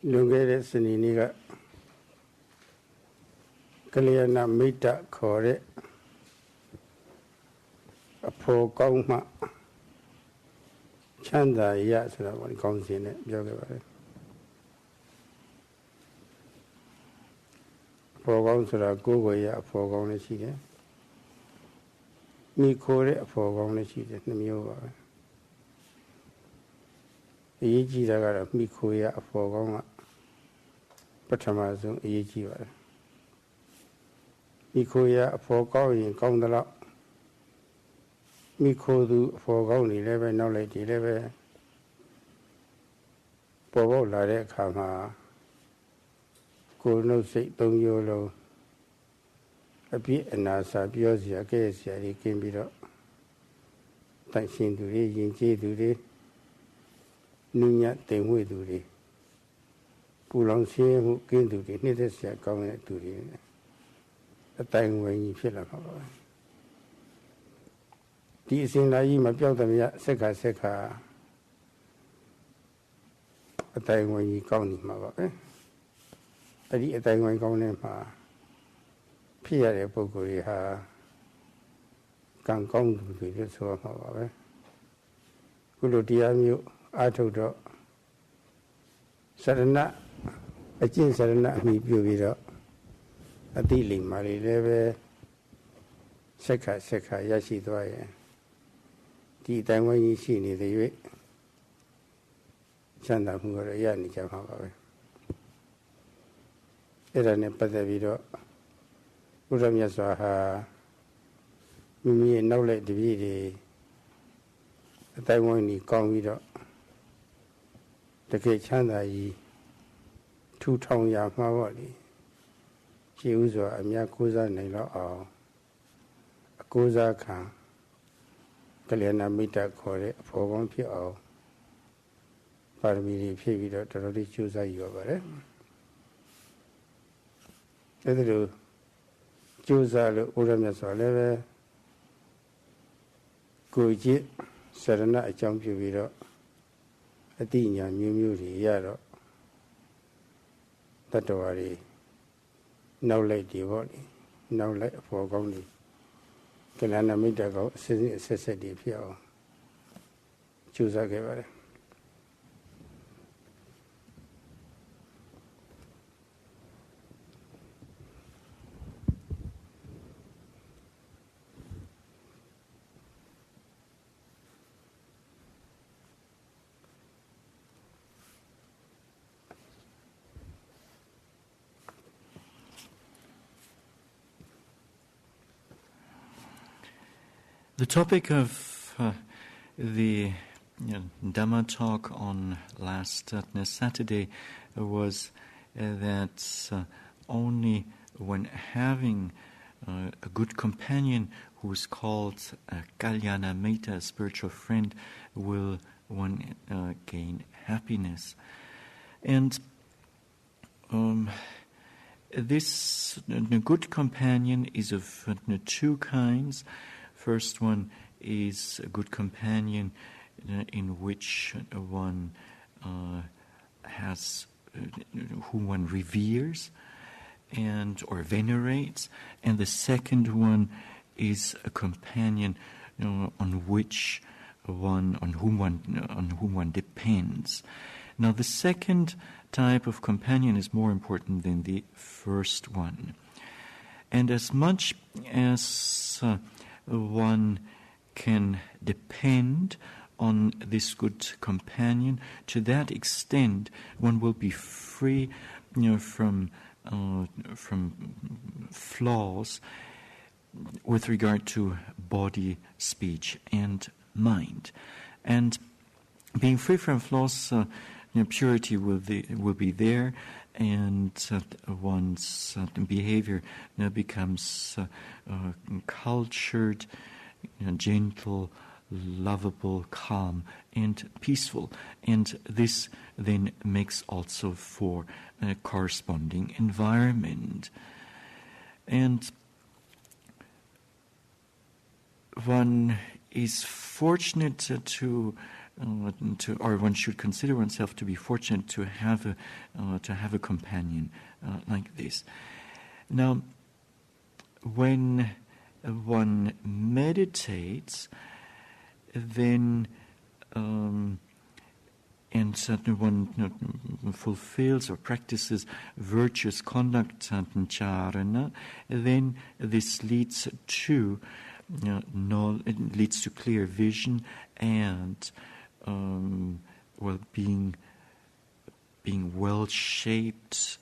Lungere Sininiga Kalyana Mita Kore a poor Gongma Chanda Yasra one comes in it, Yoga. For Gonsra Gogoya for Gonachide Mikore for Gonachide, Namioga. Eji Dagara Mikoya for Goma Patamazum Ejiva Mikoya for going Gondala Mikodu for going 11 knowledge 11 Bobo Lare Kama Go no say don't yolo a bit and Nasa Biosia Gasia, he came be up. Thanks in to the in J to the Nunya Tengwe to the Pulong Shea who came to the Nidisia coming to the time when you feel like this in Naima Piota Seka a time when you come in my a time when going in my Pierre Poguri ha can come to the so of Guludiamu Atodo Sarana a chin Sarana me Buvida a dealing Mari Leve Seka Yashi Dwyer. The time when you see me the way Sanda Mura Yani Jamawa. Era ne Padavido. Uramya Swaha Mimi and Nole Dividi the time when you come with the Kachanda ye 2 tone Yamawali. She was a Miakuza Nila or a Kuza Khan Kalyana Mita Kore for 1 pure Parmiri Pivido to really choose a yoga. Let's Josal Uramasa Guji Sarana a champion video a dinya Mumu Yaro Tatawari no lady body no light for Gondi Kalana Midago Sesedi Pio Chusa Gavare. The topic of the Dhamma talk on last Saturday was that only when having a good companion who is called a Kalyana Meta, a spiritual friend, will one gain happiness. And this good companion is of 2 kinds. First one is a good companion in which one has, whom one reveres and or venerates, and the second one is a companion on whom one depends. Now, the second type of companion is more important than the first one, and as much as one can depend on this good companion, to that extent one will be free from flaws with regard to body, speech and mind. And being free from flaws, purity will be there, and one's behavior becomes cultured, gentle, lovable, calm, and peaceful. And this then makes also for a corresponding environment. And one is fortunate to or one should consider oneself to be fortunate to have a companion like this. Now, when one meditates, then and certainly one fulfills or practices virtuous conduct, charana, then this leads to it leads to clear vision and being well shaped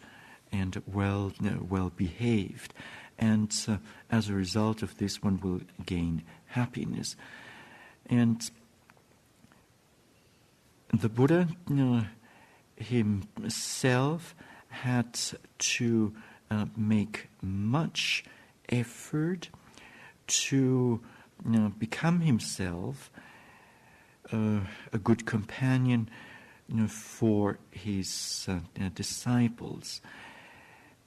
and well behaved, and as a result of this, one will gain happiness. And the Buddha himself had to make much effort to become himself a good companion for his disciples,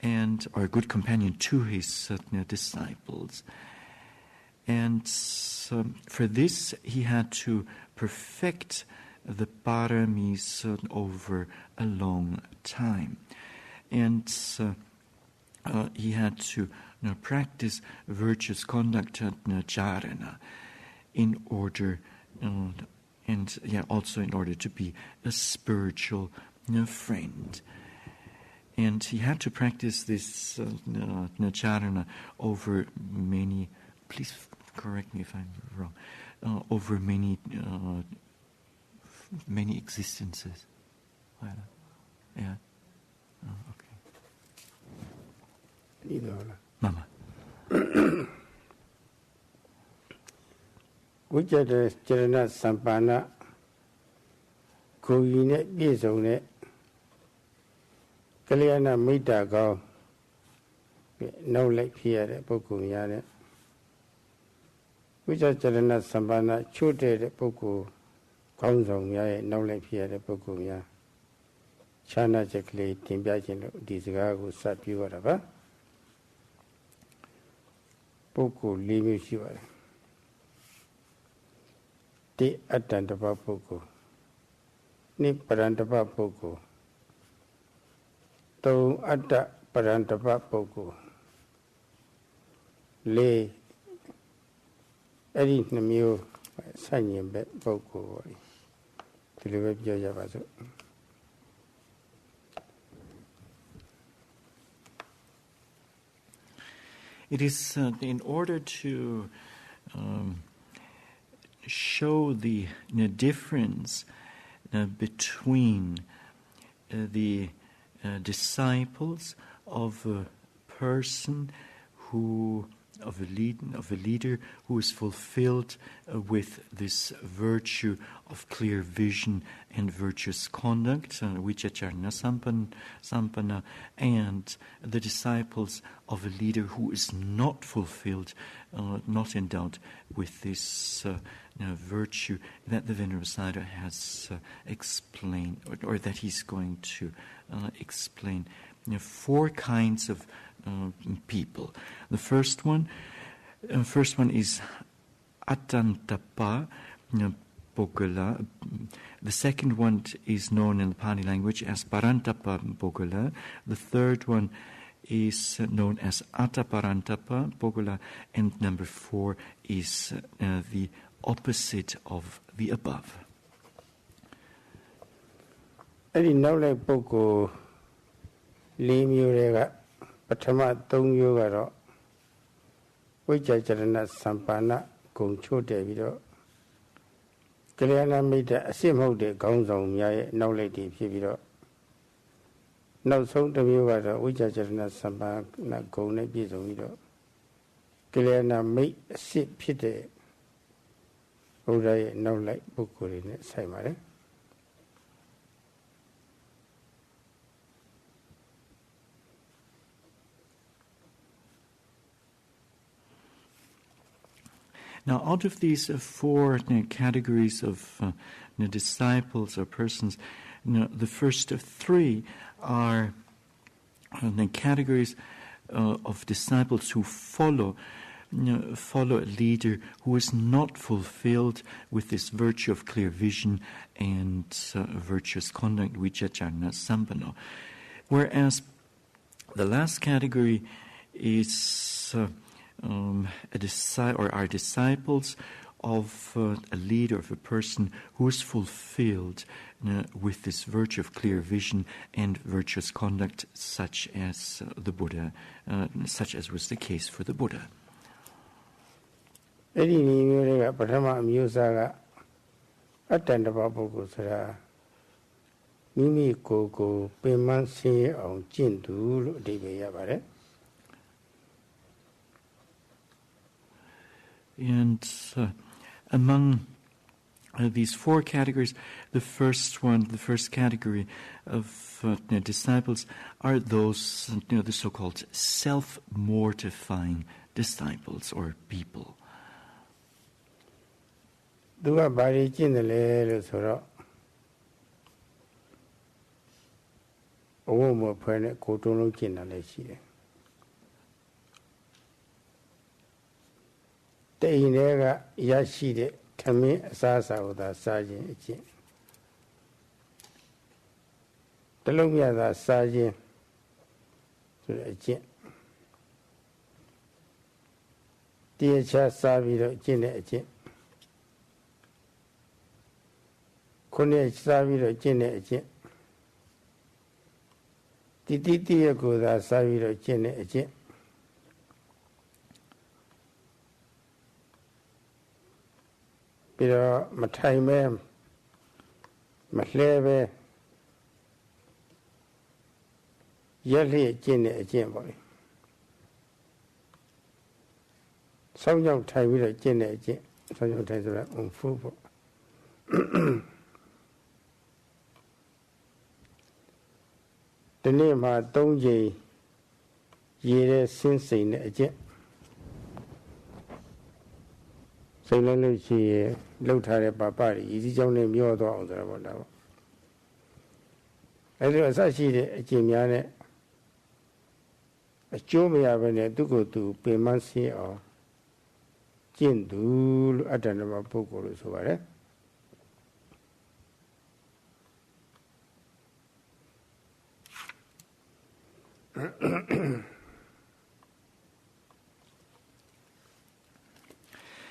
or a good companion to his disciples. And for this, he had to perfect the paramis over a long time. And he had to practice virtuous conduct, charana, in order, also in order to be a spiritual friend. And he had to practice this charana over many, please correct me if I'm wrong, over many existences. Yeah. Oh, okay. Mama. Vujjata Charana Sampana Kuyine Piesone Kalyana Mita Gao No Like Pierre Poku Yane Vujjata Charana Sampana Chute Poku Kaunzong Yae No Like Pierre Poku Ya Chana Chakli Timbiajin Disgagu Sapiwaraba Poku Limu Shiva Ti Atantapa Poku Ni Parantapa Poku To Atta Parantapa Poku Le Eri Namio Sanyin Bet Poku Tiliweb Jayabasu. It is in order to show the difference between the disciples of a person of a leader who is fulfilled with this virtue of clear vision and virtuous conduct, Vijjacharana Sampana, and the disciples of a leader who is not fulfilled, not endowed with this virtue that the Venerable Sayadaw has explained, or that he's going to explain. Four kinds of people. The first one is Atantapa Pogala. The second one is known in the Pali language as Parantapa Pogala. The third one is known as Ataparantapa Pogala, and number 4 is the opposite of the above. Any knowledge Pogo Limurega Patama Tongyogaro Vijjacharana Sampana Gongcho Devido Kalyana made a simple de Gonzong Yae knowledge Pivido. No song to you at Vijjacharana Sampana Gone Bizovido Kalyana made a sit pite Uday no like Bukurin Simare. Now, out of these 4 categories of disciples or persons, the first 3 are categories of disciples who follow follow a leader who is not fulfilled with this virtue of clear vision and virtuous conduct, vichacharana sampanno. Whereas the last category is are disciples of a leader, of a person who is fulfilled with this virtue of clear vision and virtuous conduct, such as the Buddha, such as was the case for the Buddha. အဲ့ဒီနည်းမျိုးတွေကပထမအမျိုးအစားကအတ္တန္တပပုဂ္ဂိုလ်ဆိုတာမိမိကိုယ်ကိုပင်မဆင်းရဲအောင်ကျင့်သူလို့အဓိပ္ပာယ်ရပါတယ် And among these four categories, the first category of disciples are those, the so-called self-mortifying disciples or people. သူကဘာတွေကျင့်တယ်လဲလို့ဆိုတော့အဝတ်မဖွယ်နဲ့ကိုယ်တုံးလုံးကျင့်တာလည်းရှိတယ်တိမ်တွေကရရှိတဲ့ခမင်းအစားအစာကိုသာစားခြင်းအကျင့်တလုံးမြတ်သာစားခြင်းဆိုတဲ့အကျင့်တရားချစားပြီးတော့ကျင့်တဲ့အကျင့်ခုနှစ်စားပြီးတော့ကျင့်တဲ့အကျင့်တိရကိုသာစားပြီးတော့ကျင့်တဲ့အကျင့်ပြီးတော့မထိုင်မဲမလှဲပဲရက်လျက်ကျင့်တဲ့အကျင့်ပေါ့လေဆောင်းကြောင်ထိုင်ပြီးတော့ကျင့်တဲ့အကျင့်ဆောင်းကြောင်ထိုင်ဆိုတာအုံဖူးပေါ့ဒီနေ့မှာ3ချိန်ရေတဲ့ဆင်းစိမ်တဲ့အကျင့်စိတ်လုံးလို့ရှိရင်လှုပ်ထားတဲ့ပပတွေရည်စည်းကြောင်းနဲ့မျောသွားအောင်ဆိုတာပေါ့ဒါပေါ့အဲဒီအစရှိတဲ့အကျင့်များနဲ့အကျိုးမရဘဲနဲ့သူကိုယ်သူပင်မဆင်းအောင်ကျင့်သူလို့အတ္တနမပုဂ္ဂိုလ်လို့ဆိုပါတယ်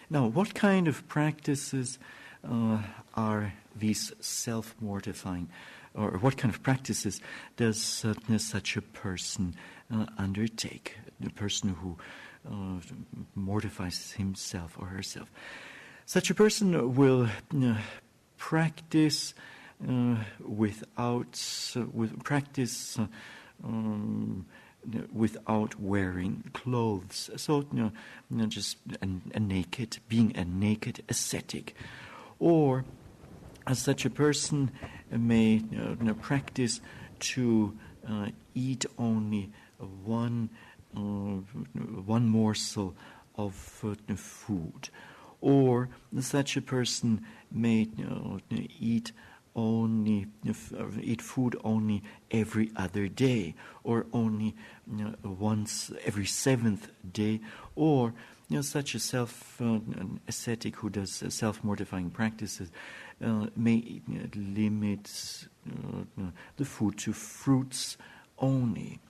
Now, what kind of practices are these self-mortifying, or what kind of practices does such a person undertake? The person who mortifies himself or herself. Such a person will practice without wearing clothes, so just being a naked ascetic, or such a person may practice to eat only one morsel of food, or such a person may eat food only every other day, or only once every seventh day, or such a ascetic who does self-mortifying practices may limit the food to fruits only,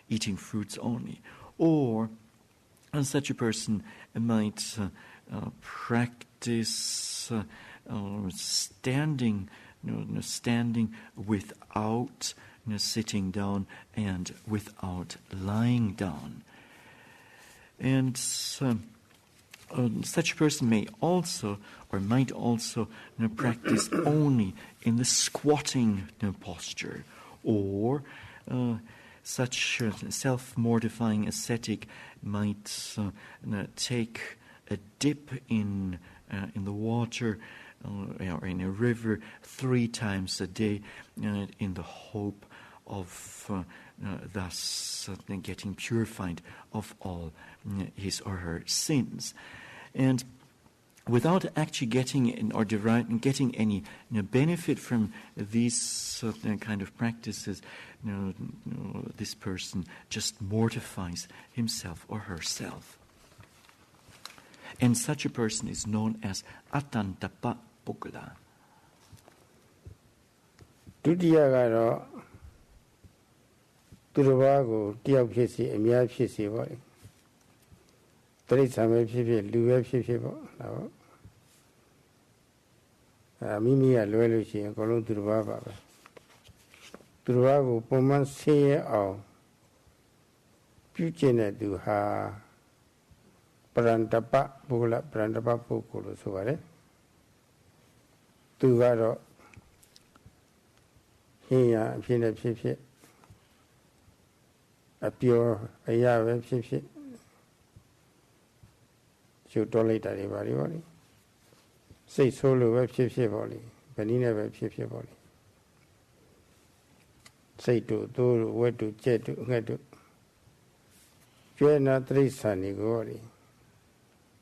eating fruits only, or such a person might practice standing without sitting down and without lying down. And such a person may also, or might also, practice only in the squatting posture, or such a self-mortifying ascetic might take a dip in the water or in a river 3 times a day in the hope of thus getting purified of all his or her sins. And without actually getting any benefit from these kind of practices, this person just mortifies himself or herself. And such a person is known as Attantapa Pukkala. ဒုတိယကတော့သူတစ်ပါးကိုတယောက်ဖြစ်စီအများဖြစ်စီပေါ့လေတိရစ္ဆာန်ပဲဖြစ်ဖြစ်လူပဲဖြစ်ဖြစ်ပေါ့နော်မိမိကလွဲလို့ရှိရင်အကုန်လုံးသူတစ်ပါးပါပဲသူတစ်ပါးကိုပုံမှန်ဆင်းရဲအောင်ပြုကျင့်တဲ့သူဟာပရန္တပပုဂ္ဂလပရန္တပပုဂ္ဂိုလ်လို့ဆိုပါတယ်သူကတော့ဟင်းရအဖြစ်နဲ့ဖြစ်ဖြစ်အပျော်အရာပဲဖြစ်ဖြစ်ကျုပ်တော်လိုက်တာတွေပါလေပေါ့လေစိတ်ဆိုးလို့ပဲဖြစ်ဖြစ်ပေါ့လေဗနည်းနဲ့ပဲဖြစ်ဖြစ်ပေါ့လေစိတ်တို့သိုးတို့ဝက်တို့ကြက်တို့ငှက်တို့ကျွဲနာတိရစ္ဆာန်တွေကိုပေါ့လေ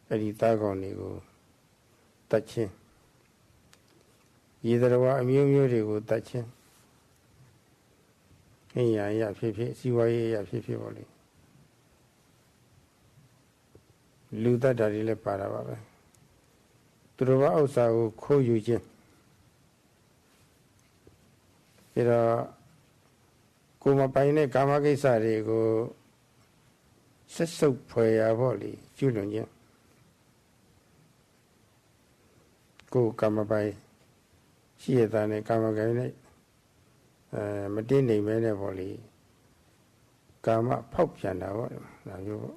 အဲ့ဒီသားကောင်တွေကိုတတ်ခြင်းရေသရဝအမျိုးမျိုးတွေကိုတတ်ခြင်းဟင်းရရဖြစ်ဖြစ်စီဝါရေးရဖြစ်ဖြစ်ပေါ့လေလူတတ်တာတွေလည်းပါတာပါပဲသူတော်ဘာဥစ္စာကိုခိုးယူခြင်းဒါတော့ကိုယ်မပိုင်တဲ့ကာမကိစ္စတွေကိုဆက်စုပ်ဖွယ်ရပေါ့လေကျွလွန်ခြင်းကိုယ်ကာမပိုင်ရှိရတဲ့နဲ့ကာမဂိုင်းနဲ့မတင်းနေမဲနဲ့ပေါ့လေကာမဖောက်ပြန်တာပေါ့ဒါမျိုးပေါ့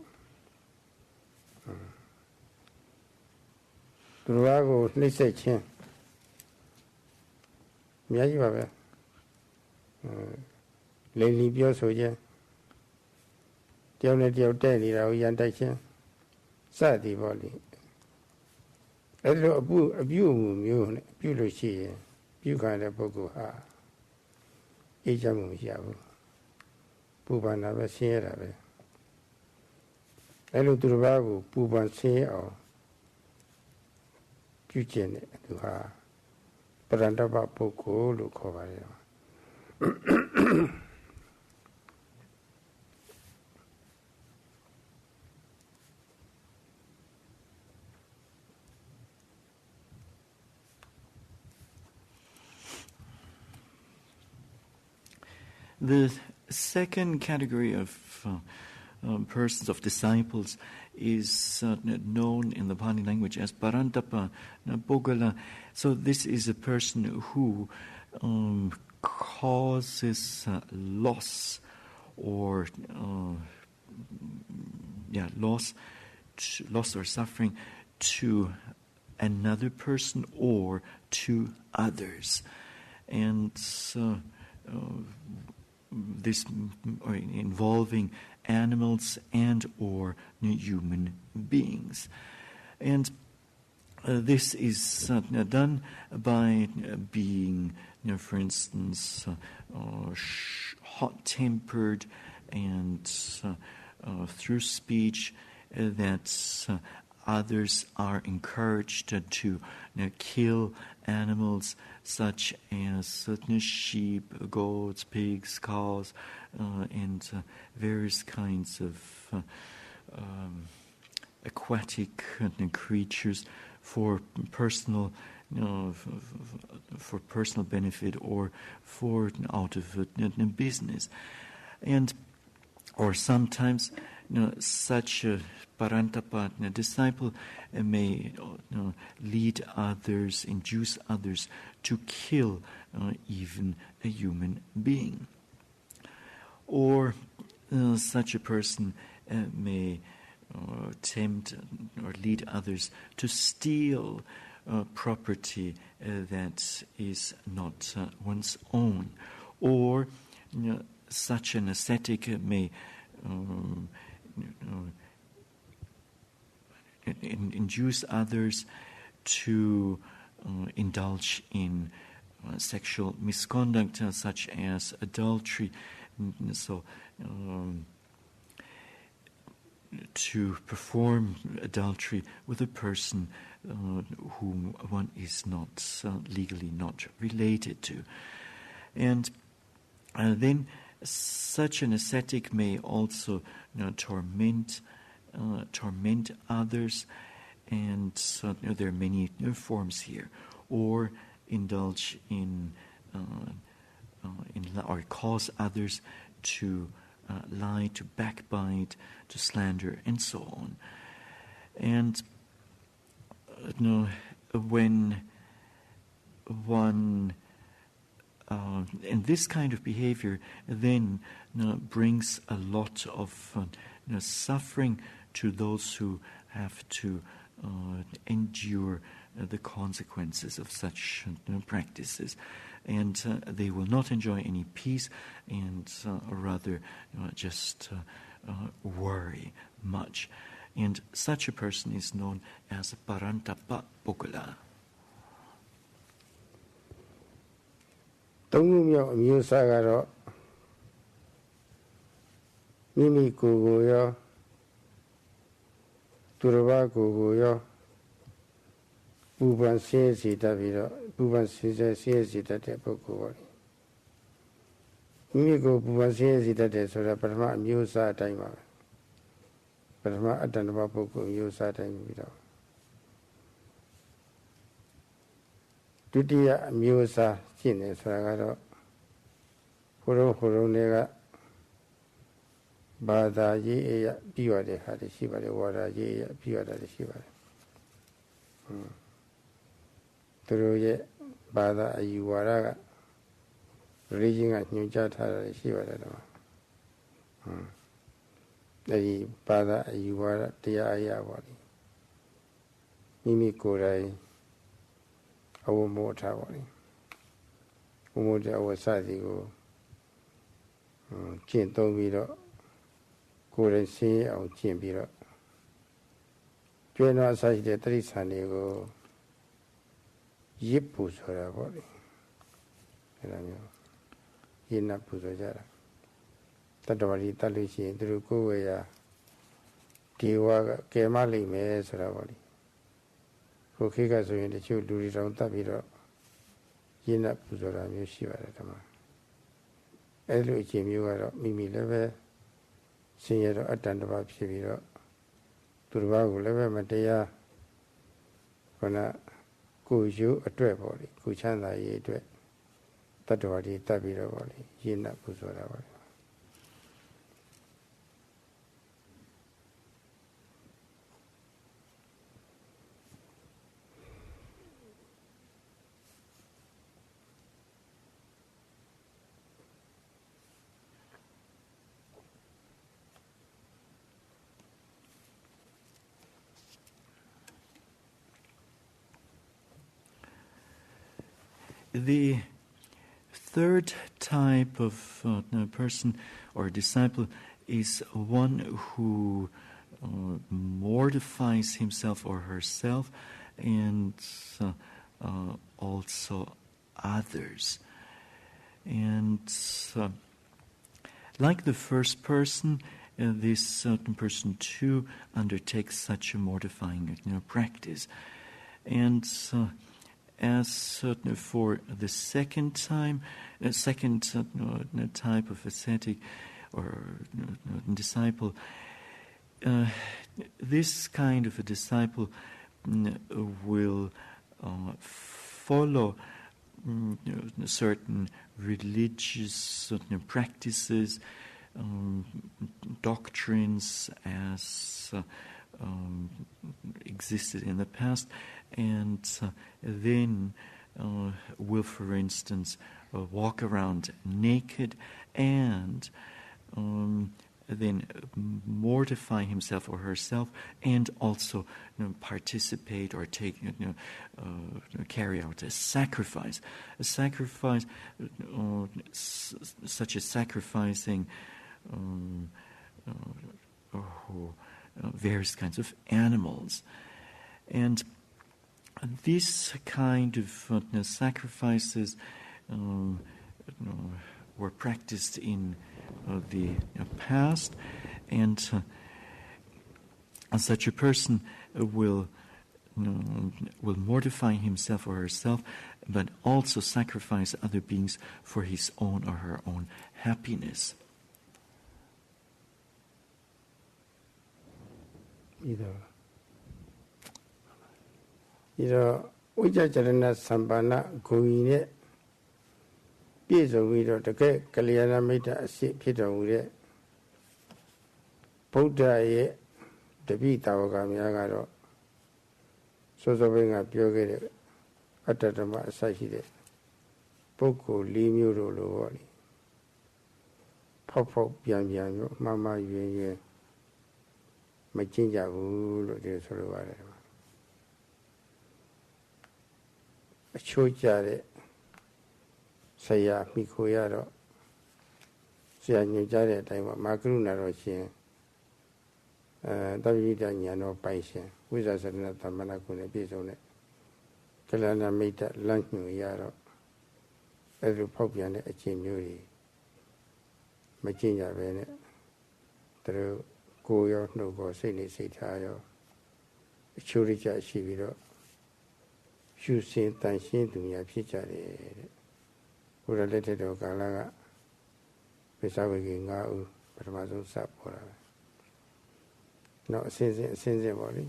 သူတော်ကိုနှိမ့်ဆက်ခြင်းအများကြီးပါပဲလိန်လီပြောဆိုခြင်းတယောက်နဲ့တယောက်တဲ့နေတာကိုရန်တိုက်ခြင်းစသည်ပေါ့လေအဲ့လိုအပြုအမူမျိုးနဲ့ပြုလို့ရှိရင်ပြုခံတဲ့ပုဂ္ဂိုလ်ဟာအေးချမ်းမှုမရှိဘူးပူပန်တာပဲဆင်းရဲတာပဲအဲ့လိုသူတစ်ပါးကိုပူပန်ဆင်းရဲအောင်ပြုကျင့်တဲ့သူဟာပရန္တပပုဂ္ဂိုလ်လို့ခေါ်ပါတယ် The second category of persons, of disciples, is known in the Pali language as Parantapa Pukkala. So this is a person who causes loss or loss or suffering to another person or to others, and this involving animals and or human beings. And this is done by being, for instance, hot-tempered and through speech that others are encouraged to kill animals such as sheep, goats, pigs, cows, and various kinds of aquatic creatures for personal benefit or for out of business. And or sometimes such a Parantapa disciple may lead others, induce others to kill even a human being. Or such a person may tempt or lead others to steal property that is not one's own. Or such an ascetic may induce others to indulge in sexual misconduct such as adultery. So to perform adultery with a person whom one is not legally not related to. And then such an ascetic may also torment others and there are many forms here, or indulge in or cause others to lie, to backbite, to slander, and so on. And when one and this kind of behavior then brings a lot of suffering to those who have to endure the consequences of such practices, and they will not enjoy any peace, and rather just worry much. And such a person is known as Paṇḍitā Pukkala. သုံးခုမြောက်အမျိုးအစားကတော့မိမိကိုယ်ကိုရောသူတစ်ပါးကိုယ်ကိုရောပူပန်ဆင်းရဲစေတတ်ပြီးတော့ပူပန်ဆင်းရဲစေတတ်တဲ့ပုဂ္ဂိုလ်ပေါ့မိမိကိုယ်ပူပန်ဆင်းရဲစေတတ်တယ်ဆိုတာပထမအမျိုးအစားအတိုင်းပါပဲပထမအတ္တနဘပုဂ္ဂိုလ်အမျိုးအစားအတိုင်းပြီးတော့ဒုတိယအမျိုးအစားရှင်းနေဆိုတာကတော့ဟိုတုန်းတွေကဘာသာရေးအရာပြီးရတဲ့ဟာတွေရှိပါတယ်ဝါဒရေးအရာပြီးရတာတွေရှိပါတယ်သူတို့ရဲ့ဘာသာအယူဝါဒက religion ကညွှန်ကြားထားတာရှိပါတယ်တော့အဲဒီဘာသာအယူဝါဒတရားအရာပေါ့လေမိမိကိုယ်တိုင်အဝမောထားပါလိမ့်ဘုံဘုံတဲ့အဝစသည်ကိုကျင့်သုံးပြီးတော့ကိုယ်တိုင်ဆင်းရဲအောင်ကျင့်ပြီးတော့ကျွမ်းတော်အစရှိတဲ့တိရစ္ဆာန်တွေကိုရစ်ပူဆိုတာပေါ့လေအဲဒါမျိုးရင်းနှပူဆိုကြတာတတ္တဝရီတတ်လို့ရှိရင်သူတို့ကိုယ်ဝေရာဒီဝါကကဲမလိမ့်မယ်ဆိုတာပေါ့လေကိုခေတ်ကဆိုရင်တချို့လူတွေတောင်တတ်ပြီးတော့ရင်းနှပူဆိုတာမျိုးရှိပါတယ်ဓမ္မအဲလိုအခြေမျိုးကတော့မိမိလည်းပဲဆင်းရဲတော့အတ္တတစ်ပါးဖြစ်ပြီးတော့သူတစ်ပါးကိုလည်းပဲမတရားခန္ဓာကိုယ်ယူအတွက်ပေါ့လေကိုချမ်းသာရေးအတွက်တတ္တဝါတွေတတ်ပြီးတော့ပေါ့လေရင်းနှပူဆိုတာပေါ့ The third type of person or disciple is one who mortifies himself or herself and also others. And like the first person, this certain person too undertakes such a mortifying practice. And as for the second type of ascetic or disciple, this kind of a disciple will follow certain religious practices, doctrines as existed in the past, and then will, for instance, walk around naked and then mortify himself or herself, and also participate or take, carry out a sacrifice. A sacrifice, such as sacrificing various kinds of animals. And this kind of sacrifices were practiced in the past, and such a person will mortify himself or herself, but also sacrifice other beings for his own or her own happiness. ဒီတော့ဝိဇ္ဇာจรณะသမ္ပန္နဂုဏ်ကြီးနဲ့ပြည့်စုံပြီးတော့တကယ်ကလျာဏမိတ်တအရှိဖြစ်တော်မူတဲ့ဗုဒ္ဓရဲ့တပိတာဝကများကတော့စောစောပိုင်းကပြောခဲ့တဲ့အတ္တဓမ္မအစရှိတဲ့ပုဂ္ဂိုလ်၄မျိုးတို့လိုပေါ့လေဖောက်ဖောက်ပြန်ပြန်မျိုးမှားမှားယွင်းယွင်းမကျင့်ကြဘူးလို့ဒီဆိုလိုပါတယ်အချိုးကြတဲ့ဆရာမိခိုရတော့ဆရာညွှန်ကြားတဲ့အတိုင်းမှာမာကရုဏာတော်ရှင်တပိဋကညာတော်ပိုင်ရှင်ဝိဇ္ဇာစရဏသမ္မနာကိုလည်းပြည့်စုံတဲ့ကလဏမိတ်တလမ်းညွှန်ရတော့အဲ့လိုဖောက်ပြန်တဲ့အကျင့်မျိုးတွေမကျင့်ကြပဲနဲ့သူတို့ကိုယ်ရောနှုတ်ကိုစိတ်နဲ့စိတ်ထားရောအချိုးရကြရှိပြီးတော့ရှုစင်တန်ရှင်းသူများဖြစ်ကြတယ်တဲ့ဘုရားလက်ထက်တော်ကာလကပိဿဝေက5ဦးပထမဆုံးစပေါ်တာပဲနောက်အစင်းပေါ့လေ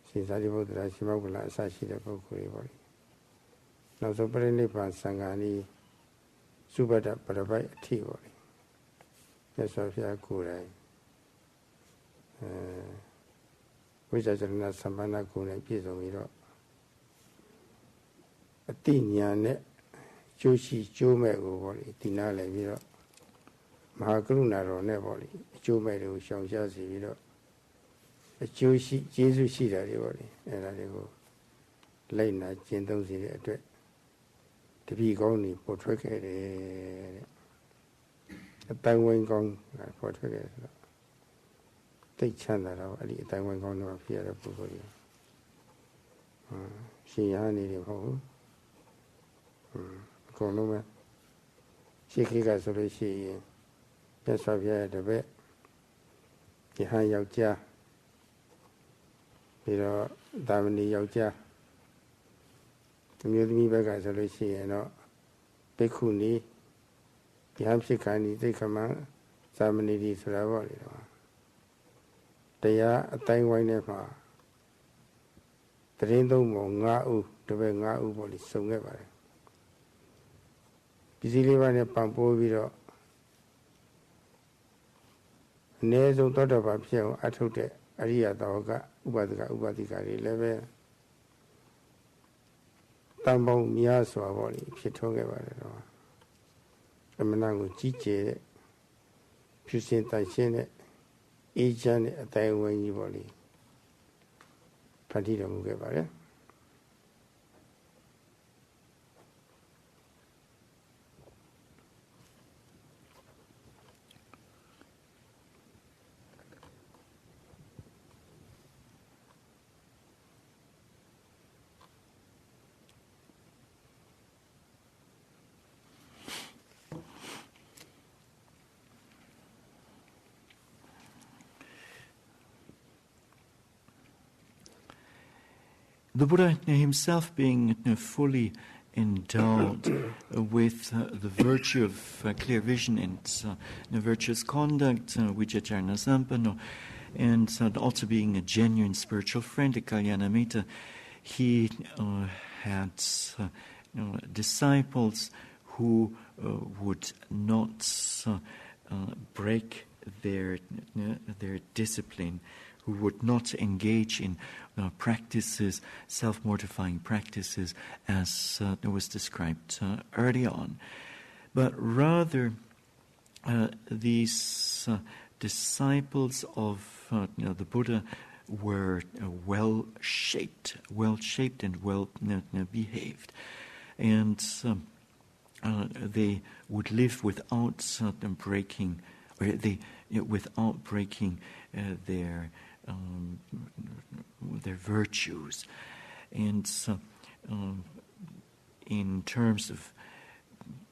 ရှင်သာရိပုတ္တရာရှင်မောက္ကလအစရှိတဲ့ပုဂ္ဂိုလ်တွေပေါ့လေနောက်ဆုံးပြိဋိနိဗ္ဗာန်စံဃာနီးသုဘဒ္ဓပရပိုက်အထိပေါ့လေမြတ်စွာဘုရားကိုယ်တိုင်ဝိဇ္ဇာจรณะသမ္ပန္နကိုယ်နဲ့ပြည့်စုံပြီးတော့အတိညာနဲ့ကျိုးရှိကျိုးမဲ့ကိုပေါ့လေဒီနာလည်းပြီးတော့မဟာကရုဏာတော်နဲ့ပေါ့လေအကျိုးမဲ့တွေကိုရှောင်ရှားစီပြီးတော့အကျိုးရှိကျေးဇူးရှိတာတွေပေါ့လေအဲ့ဒါတွေကိုလိုက်နာကျင့်သုံးစီတဲ့အတွက်တပည့်ကောင်းတွေပေါ်ထွက်ခဲ့တယ်တဲ့အတိုင်းဝိုင်းကောင်းပေါ်ထွက်ခဲ့တယ်ဆိုတော့သိချမ်းသာတော့အဲ့ဒီအတိုင်းဝိုင်းကောင်းတော့ဖြစ်ရတဲ့ပုဂ္ဂိုလ်ကြီးရှင်ရဟန်းနေတယ်မဟုတ်ဘူးအကုန်လုံးပဲရှိခိကဆိုလို့ရှိရင်မြတ်စွာဘုရားရဲ့တပည့်ယဟန်ယောက်ျားပြီးတော့သာမဏေယောက်ျားအမျိုးသမီးဘက်ကဆိုလို့ရှိရင်တော့ဘိက္ခုနီယဟန်ဖြစ်ခါနီသိက္ခမသာမဏေဒီဆိုတာပေါ့လေတော့တရားအတိုင်းဝိုင်းထဲမှာတရင်သုံးပုံ5ဦးတပည့်5ဦးပေါ့လေစုံခဲ့ပါတယ်ပစ္စည်းလေးပါးနဲ့ပံ့ပိုးပြီးတော့အနည်းဆုံးသောတာပန်ဖြစ်အောင်အထုတ်တဲ့အရိယတောကဥပဒကဥပဒိကတွေလည်းပဲတန်ပေါင်းများစွာပေါ့လေဖြစ်ထွန်းခဲ့ပါတယ်တော့အမှန်တကိုကြီးကျယ်တဲ့ဖြူစင်တန်ရှင်းတဲ့အေးချမ်းတဲ့အတိုင်းအဝန်းကြီးပေါ့လေဖန်တီးတော်မူခဲ့ပါတယ်The Buddha himself being fully endowed with the virtue of clear vision and virtuous conduct, vijjacharana sampanno, and also being a genuine spiritual friend, a kalyanamitta, he had disciples who would not break their discipline, who would not engage in practices, self-mortifying practices, as was described early on. But rather, these disciples of the Buddha were well-shaped and well-behaved. And they would live without breaking their virtues, and in terms of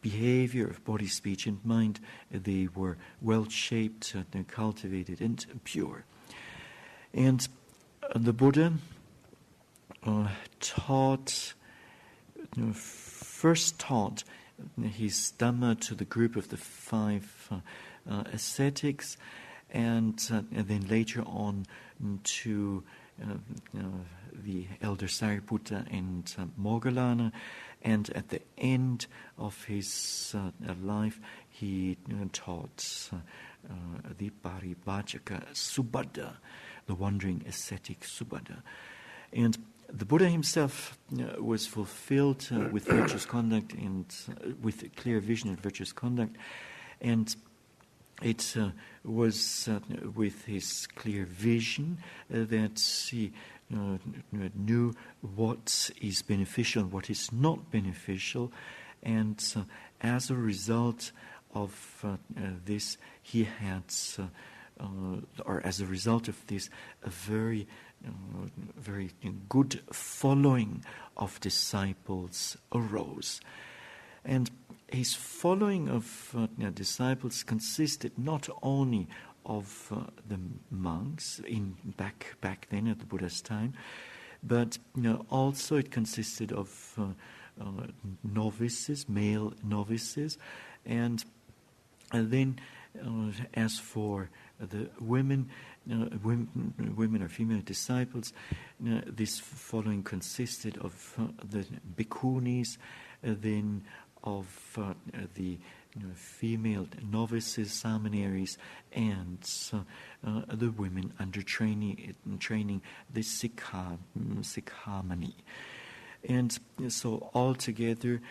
behavior of body, speech, and mind, they were well-shaped, cultivated, and pure. And the Buddha first taught his Dhamma to the group of the 5 ascetics, and then later on to the elder Sariputta and Moggallana, and at the end of his life, he taught the Paribhajaka Subhadda, the wandering ascetic Subhadda. And the Buddha himself was fulfilled with virtuous conduct and with clear vision and virtuous conduct, and it was with his clear vision that he knew what is beneficial and what is not beneficial, and as a result of this, he had, or as a result of this, a very good following of disciples arose. And his following of disciples consisted not only of the monks back then at the Buddha's time, but also it consisted of novices, male novices, and then as for the women or female disciples, this following consisted of the bhikkhunis, then of the female novices, seminaries, and the women under training, the sikhamani. And so altogether,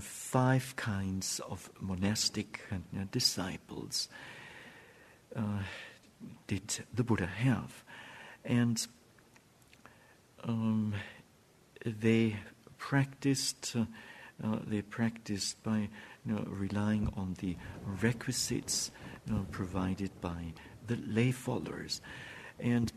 5 kinds of monastic disciples did the Buddha have. And they practiced by relying on the requisites provided by the lay followers. And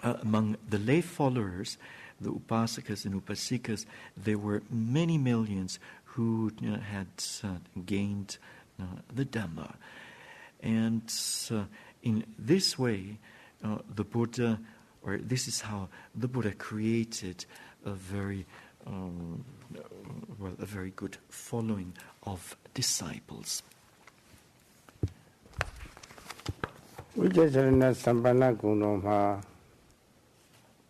among the lay followers, the upasakas and upasikas, there were many millions who had gained the Dhamma. And in this way, the Buddha, or this is how the Buddha created a very good following of disciples. Vijayasarana Sampana Guno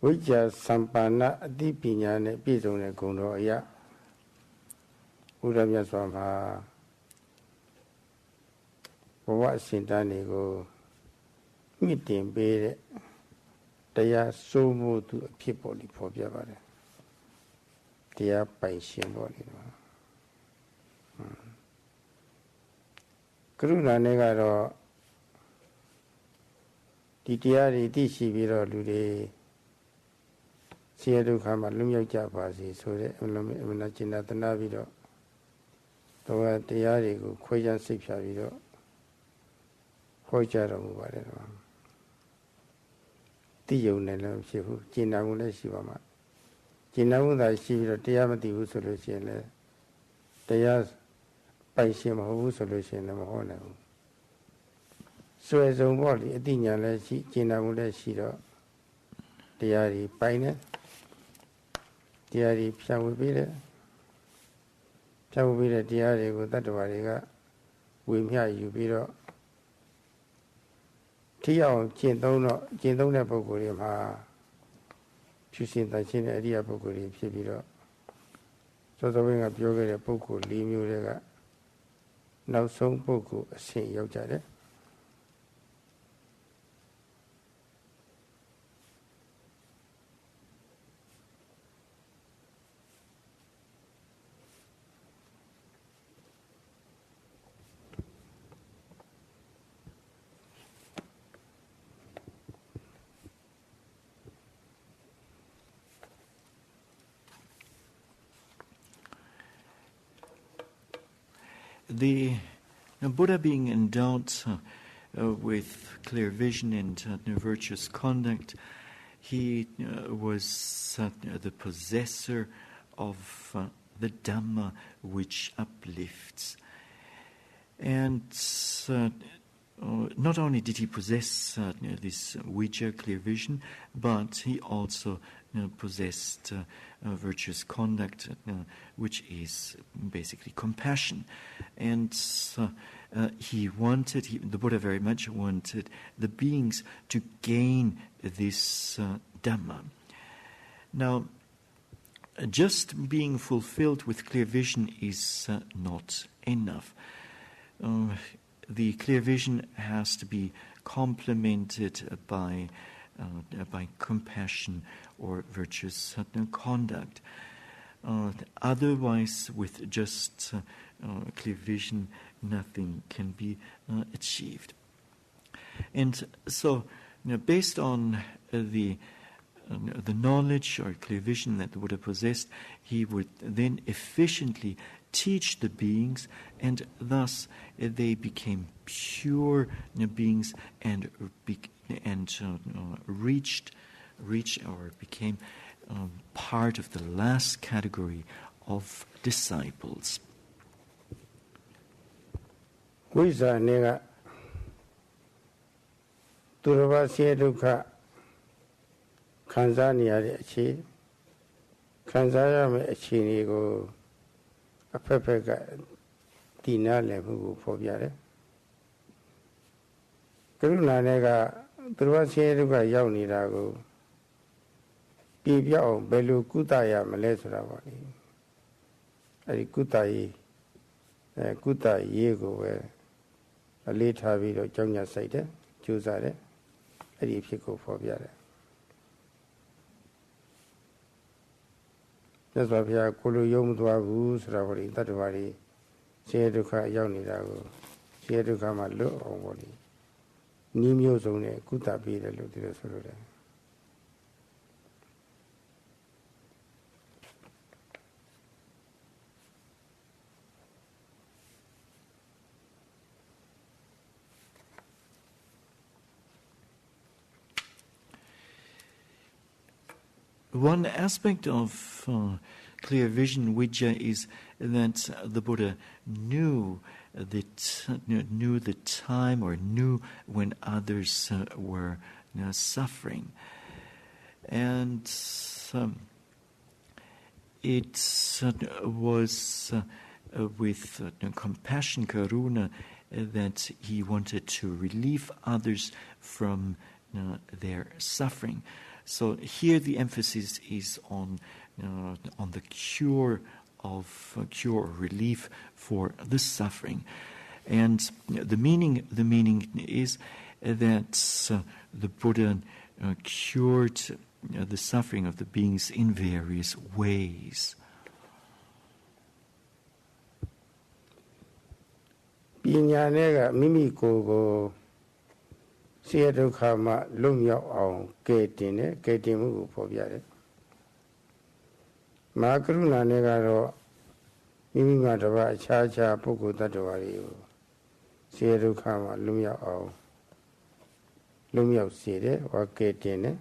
Vijaya Sampana Adipinya ne Pizone Guno Aya Uramya Swama Bava Sintani go meeting bed Daya Somo to a people for Yavare. They are by symbolic. Karuna Negaro Titiari Tishibiro Lude Siadu Kama Lumio Japasi, so the Eminachina Navido. Though Tiari go Quajan Sipshavido Hojaro whatever. Tio Nelo Shifu, Jinamuna Shivama. Jinawuda Shivira Tiamati solution, Tayas Paishim Ho solution of honor. So as a body, a dinya leshi, Jinawuda Shiro, Tiari Pine, Tiari Pshawubira, Tiari with that Variga, Wimia Yubiro, Tio, Jindona Bogurium. Choosing the chin idea Boguri, Pibiro. So the wing of yoga, Boku, Limu, now so Boku, Saint Yojade. The Buddha, being endowed with clear vision and virtuous conduct, he was the possessor of the Dhamma which uplifts. And not only did he possess this vijja, clear vision, but he also possessed virtuous conduct, which is basically compassion. And the Buddha very much wanted the beings to gain this Dhamma. Now, just being fulfilled with clear vision is not enough. The clear vision has to be complemented by compassion or virtuous conduct. Otherwise, with just clear vision, nothing can be achieved. And so, based on the knowledge or clear vision that the Buddha possessed, he would then efficiently teach the beings, and thus they became pure beings and reached or became part of the last category of disciples. Vipassana Theravada Kansa niya achi Kansa yame achi ni ko aphe ka tina le mu ko pho pya de Karuna ne ka Theravada ka yaw nida ko pi pya aw belo kuta ya ma le soda ba ni Adi kuta yi ko be ale tha bi do chaw nya sai de chu sa de adi phit ko pho pya de That's why we are Kulu Yom Dwagu, Sravali, Tatavari, Seduka Yaunida, Seduka Malu, or Wadi. Nimio Zone, Kuta be the Lutina Soluda. One aspect of clear vision, Vijja, is that the Buddha knew the time or knew when others were suffering. And it was with compassion, karuna, that he wanted to relieve others from their suffering. So here the emphasis is on the cure or relief for the suffering, and the meaning is that the Buddha cured the suffering of the beings in various ways. Pinya nega mimi ko Sayadaw ma lum yaw aw ketin mu ko pho pya de Ma karuna ne ka ro mimi ma ta ba cha pukkul tattva ri ko Sayadaw ma lum yaw se de wa ketin ne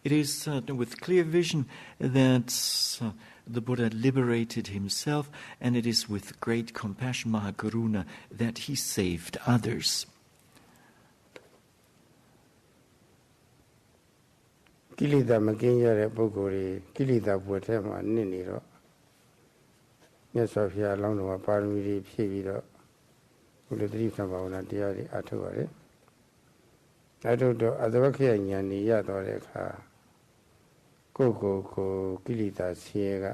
It is with clear vision that the Buddha liberated himself, and it is with great compassion, Mahakaruna, that he saved others. Kilita makin ya de pukkul ri kilita pwe the ma nit ni ro Nyat Swa Phaya long to ma parami ri phit bi do Buddha Thiti Bhavanaတရားတွေအထုတ်ရတယ်အထုတ်တော့အသဝခေယဉာဏ်นี่ရတော့တဲ့အခါကိုကိလေသာဆင်းရဲက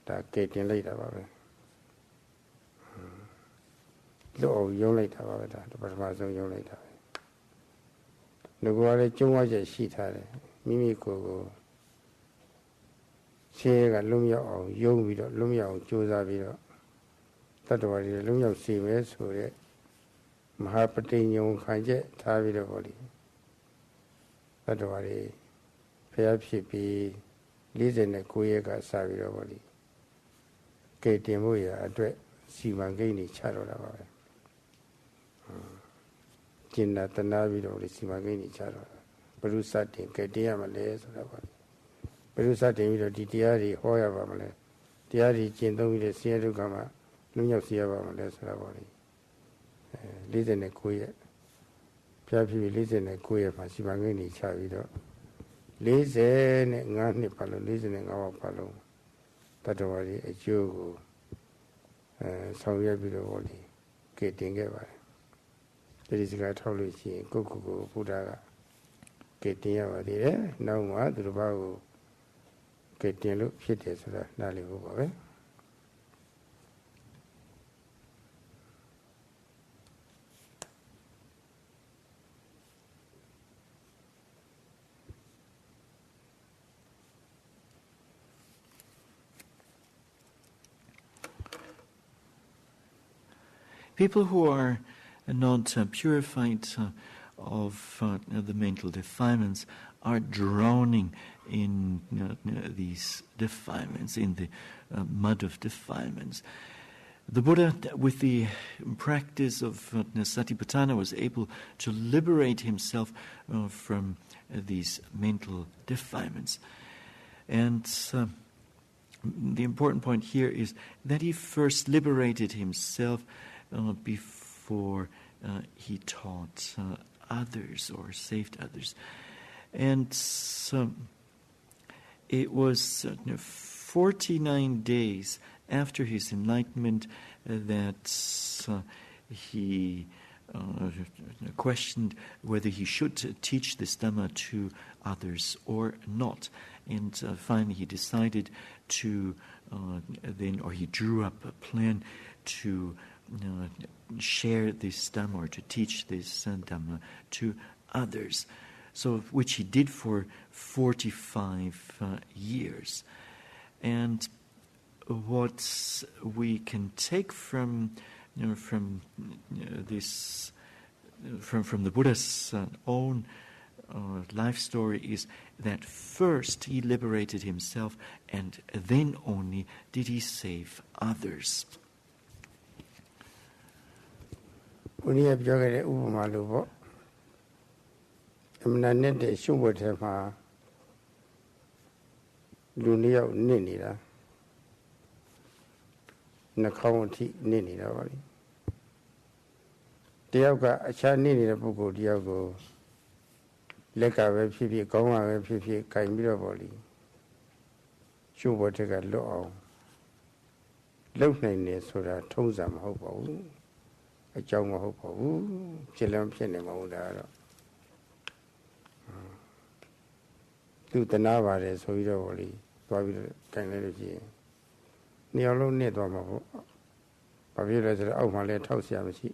ဒါကဲတင်လိုက်တာပါပဲလို့အောင်ယုံလိုက်တာပါပဲဒါပထမဆုံးယုံလိုက်တာပဲငါကလည်းကျုံးဝချက်ရှိထားတယ်မိမိကိုယ်ဆင်းရဲကလွတ်မြောက်အောင်ယုံပြီးတော့လွတ်မြောက်အောင်ကြိုးစားပြီးတော့တတ္တဝါတွေလွတ်မြောက်စေမယ်ဆိုတဲ့မဟာပဋိညုံခံချက်ထားပြီးတော့ဟောဒီတတ္တဝါတွေဖျားဖြစ်ပြီး49ရက်ကစပြီးတော့ဟောဒီကဲတင်ဖို့ရအတွက်စီမံကိန်းတွေချတော့တာပါပဲကျင်နာတနာပြီးတော့ဒီစီမံကိန်းတွေချတော့ဘုရုစတင်ကဲတင်ရမလဲဆိုတော့ပါဘုရုစတင်ပြီးတော့ဒီတရားတွေဟောရပါမလဲတရားတွေကျင့်သုံးပြီးတဲ့ဆင်းရဲဒုက္ခမှာလွတ်မြောက်စေရပါမလဲဆိုတော့ပါလေ49ရက်ဖျားဖြစ်ပြီး49ရက်မှာစီမံကိန်းတွေချပြီးတော့45နှစ်ပတ်လုံး45ပတ်ပတ်လုံးတတ္တဝါတွေအကျိုးကို ဆောင်ရွက်ပြီးတော့ဟောဒီကဲတင်ခဲ့ပါတယ်ဒီစကားထောက်လို့ရှိရင်ကိုဘုရားကကဲတင်ရပါသေးတယ်နောက်မှသူတစ်ပါးကိုကဲတင်လို့ဖြစ်တယ်ဆိုတာနားလည်ဖို့ပါပဲPeople who are not purified of the mental defilements are drowning in these defilements, in the mud of defilements. The Buddha, with the practice of Satipatthana, was able to liberate himself from these mental defilements. And the important point here is that he first liberated himself before he taught others or saved others. And it was 49 days after his enlightenment that he questioned whether he should teach this Dhamma to others or not. And finally he decided to he drew up a plan to share this Dhamma or to teach this Dhamma to others. So, which he did for 45 years. And what we can take from this, from the Buddha's own life story is that first he liberated himself and then only did he save others. ဘုရားပြောခဲ့တဲ့ဥပမာလိုပေါ့အမှန်နဲ့တဲ့ရှုပ်ဝတ်ထဲမှာလူနှစ်ယောက်နစ်နေတာနှာခေါင်းအထိနစ်နေတာပါလေတယောက်ကအခြားနစ်နေတဲ့ပုဂ္ဂိုလ်တယောက်ကိုလက်ကပဲဖြစ်ဖြစ်ကောင်းကပဲဖြစ်ဖြစ်ကင်ပြီးတော့ပေါ့လေရှုပ်ဝတ်ထဲကလွတ်အောင်လုံနိုင်နေဆိုတာထုံးစံမဟုတ်ပါဘူးအကြောင်းမဟုတ်ပါဘူးဖြစ်လည်းဖြစ်နေမှာဟုတ်တာတော့သူတနာပါတယ်ဆိုပြီးတော့ဗောလေသွားပြီးတော့တိုင်လိုက်လို့ရှိရင်နှစ်ယောက်လုံးနဲ့သွားမှာပေါ့ဘာဖြစ်လဲဆိုတော့အောက်မှာလည်းထောက်ဆရာမရှိ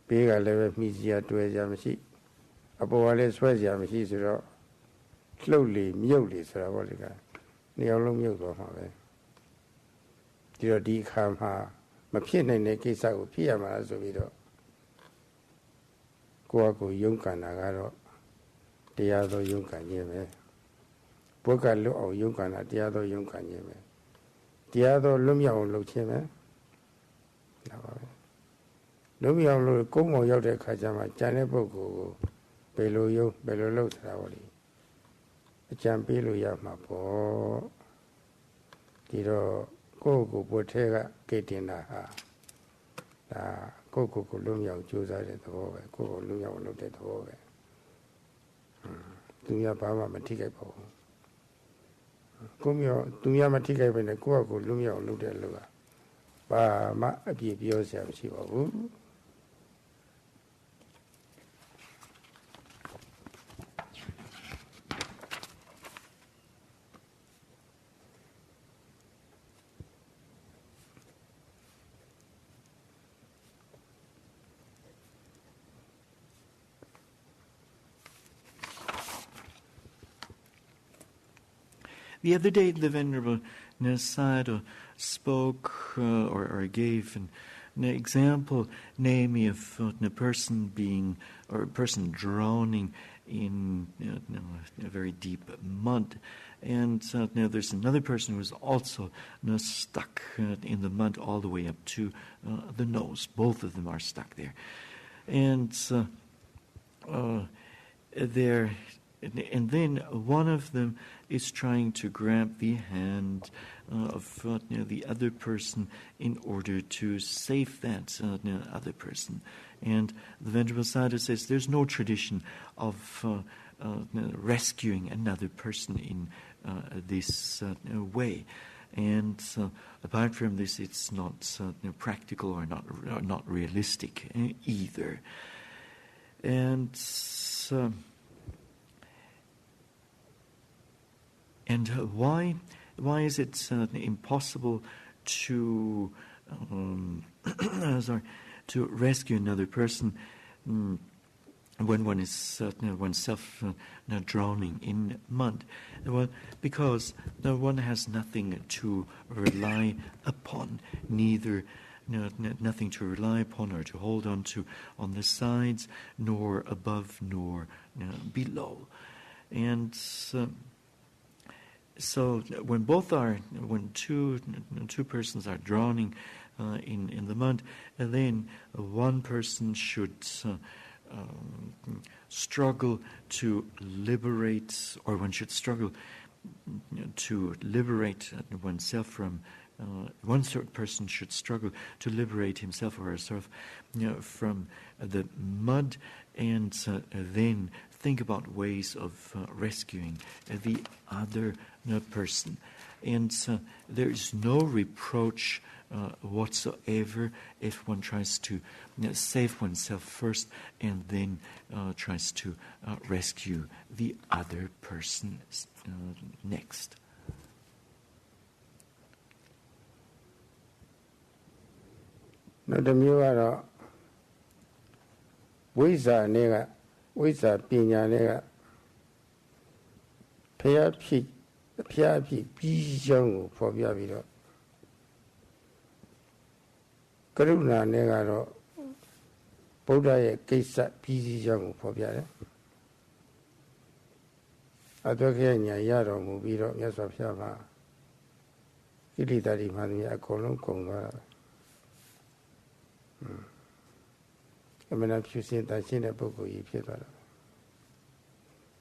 ဘေးကလည်းပဲမိစရာတွေ့စရာမရှိအပေါ်ကလည်းဆွဲစရာမရှိဆိုတော့လှုပ်လေမြုပ်လေဆိုတာဗောလေကနှစ်ယောက်လုံးမြုပ်သွားမှာပဲဒီတော့ဒီအခါမှာမဖြစ်နိုင်တဲ့ကိစ္စကိုဖြစ်ရမှာဆိုပြီးတော့ကိုယ့်အကိုယုံကန်တာကတော့တရားသောယုံကန်ခြင်းပဲဘုကလွတ်အောင်ယုံကန်တာတရားသောယုံကန်ခြင်းပဲတရားသောလွတ်မြောက်အောင်လုပ်ခြင်းပဲဒါပါပဲလွတ်မြောက်လို့ကုန်းအောင်ရောက်တဲ့အခါကျမှကြံတဲ့ပုဂ္ဂိုလ်ကိုဘယ်လိုယုံဘယ်လိုလုပ်ဆိုတာပေါ့လေအကြံပေးလို့ရမှာပေါ့ဒီတော့ကိုယ့်ကိုယ်ဘုထဲကကေတင်တာဟာဒါကိုယ့်ကိုယ်လွတ်မြောက်ကြိုးစားတဲ့သဘောပဲကိုယ့်ကိုလွတ်မြောက်လုပ်တဲ့သဘောပဲသူများဘာမှမထိခိုက်ပါဘူးကိုမြောက်သူများမထိခိုက်ပဲနဲ့ကိုယ့်ကိုယ်လွတ်မြောက်လုပ်တဲ့လူကဘာမှအပြည့်ပြောစရာမရှိပါဘူး The other day, the Venerable Sayadaw spoke or gave an example, namely of a person being or a person drowning in a very deep mud, and there's another person who is also stuck in the mud all the way up to the nose. Both of them are stuck there, and then one of them is trying to grab the hand of the other person in order to save that other person. And the Venerable Sayadaw says there's no tradition of rescuing another person in this way. And apart from this, it's not practical or not realistic either. And why is it impossible to to rescue another person when one is oneself drowning in mud? Well, because one has nothing to rely upon, neither nothing to rely upon or to hold on to on the sides, nor above, nor below. And so when two persons are drowning in the mud, then one person should struggle to liberate, or one should struggle to liberate oneself from. One person should struggle to liberate himself or herself from the mud, and then think about ways of rescuing the other person. And there is no reproach whatsoever if one tries to save oneself first and then tries to rescue the other person next. Now the mirror, Visa nega, Visa pinya nega, Piapi, Bijang for Biabiro. Karuna negaro, Buddha Kesa Bijang for Biare. Adokenya Yaro Mubiro, yes of Yama. Ilitari Mania Colon Conga. I mean, I've seen that in a book of Yipia.